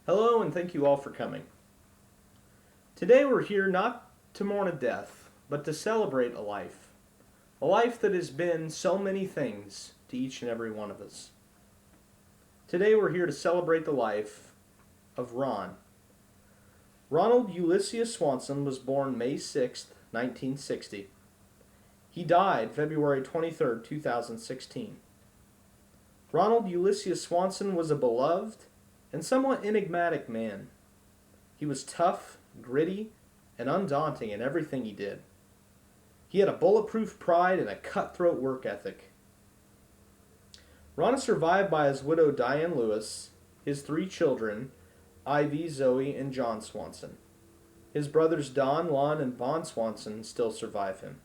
Hello, and thank you all for coming. Today we're here not to mourn a death, but to celebrate a life. A life that has been so many things to each and every one of us. Today we're here to celebrate the life of Ron. Ronald Ulysses Swanson was born May 6th, 1960. He died February 23rd, 2016. Ronald Ulysses Swanson was a beloved and somewhat enigmatic man. He was tough, gritty, and undaunting in everything he did. He had a bulletproof pride and a cutthroat work ethic. Ron is survived by his widow Diane Lewis, his 3 children, Ivy, Zoe, and John Swanson. His brothers Don, Lon, and Vaughn Swanson still survive him.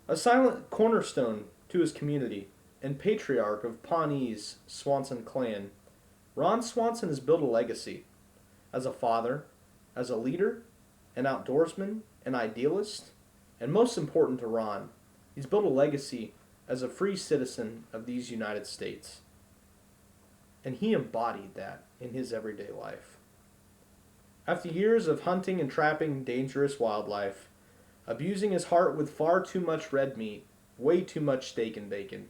A silent cornerstone to his community and patriarch of Pawnee's Swanson clan, Ron Swanson has built a legacy as a father, as a leader, an outdoorsman, an idealist, and most important to Ron, he's built a legacy as a free citizen of these United States. And he embodied that in his everyday life. After years of hunting and trapping dangerous wildlife, abusing his heart with far too much red meat, way too much steak and bacon,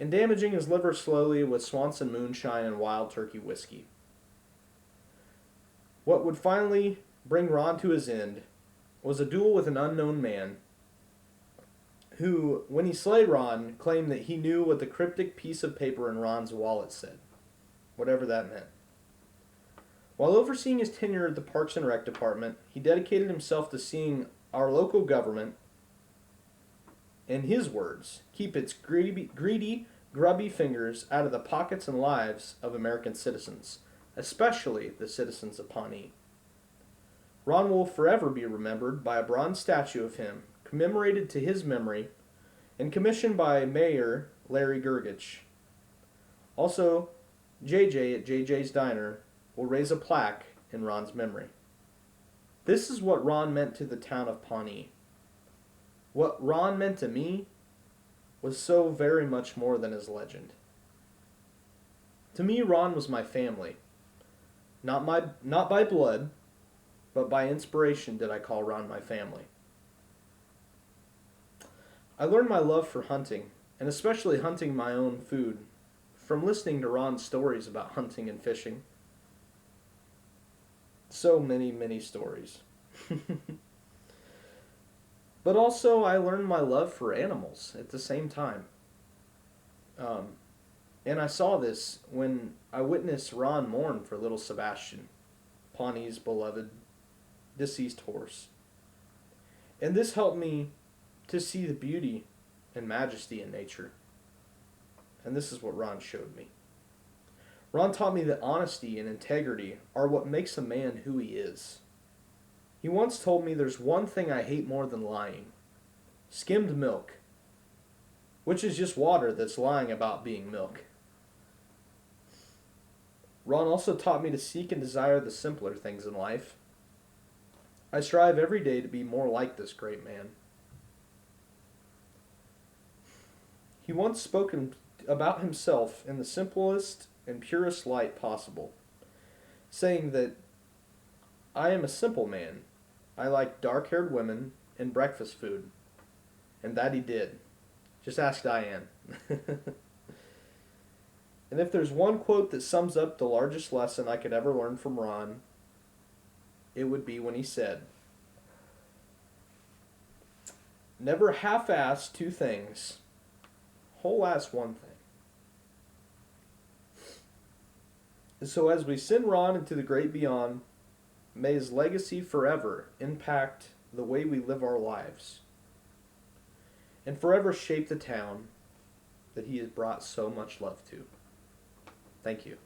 and damaging his liver slowly with Swanson moonshine and wild turkey whiskey. What would finally bring Ron to his end was a duel with an unknown man who, when he slayed Ron, claimed that he knew what the cryptic piece of paper in Ron's wallet said, whatever that meant. While overseeing his tenure at the Parks and Rec Department, he dedicated himself to seeing our local government, in his words, keep its greedy, grubby fingers out of the pockets and lives of American citizens, especially the citizens of Pawnee. Ron will forever be remembered by a bronze statue of him, commemorated to his memory, and commissioned by Mayor Larry Gergich. Also, JJ at JJ's Diner will raise a plaque in Ron's memory. This is what Ron meant to the town of Pawnee. What Ron meant to me was so very much more than his legend. To me, Ron was my family. Not by blood, but by inspiration did I call Ron my family. I learned my love for hunting, and especially hunting my own food, from listening to Ron's stories about hunting and fishing. So many, many stories. But also, I learned my love for animals at the same time. And I saw this when I witnessed Ron mourn for little Sebastian, Pawnee's beloved deceased horse. And this helped me to see the beauty and majesty in nature. And this is what Ron showed me. Ron taught me that honesty and integrity are what makes a man who he is. He once told me there's one thing I hate more than lying. Skimmed milk. Which is just water that's lying about being milk. Ron also taught me to seek and desire the simpler things in life. I strive every day to be more like this great man. He once spoken about himself in the simplest and purest light possible, saying that I am a simple man. I like dark-haired women and breakfast food. And that he did. Just ask Diane. And if there's one quote that sums up the largest lesson I could ever learn from Ron, it would be when he said, "Never half-ass 2 things, whole-ass 1 thing." And so as we send Ron into the great beyond, may his legacy forever impact the way we live our lives and forever shape the town that he has brought so much love to. Thank you.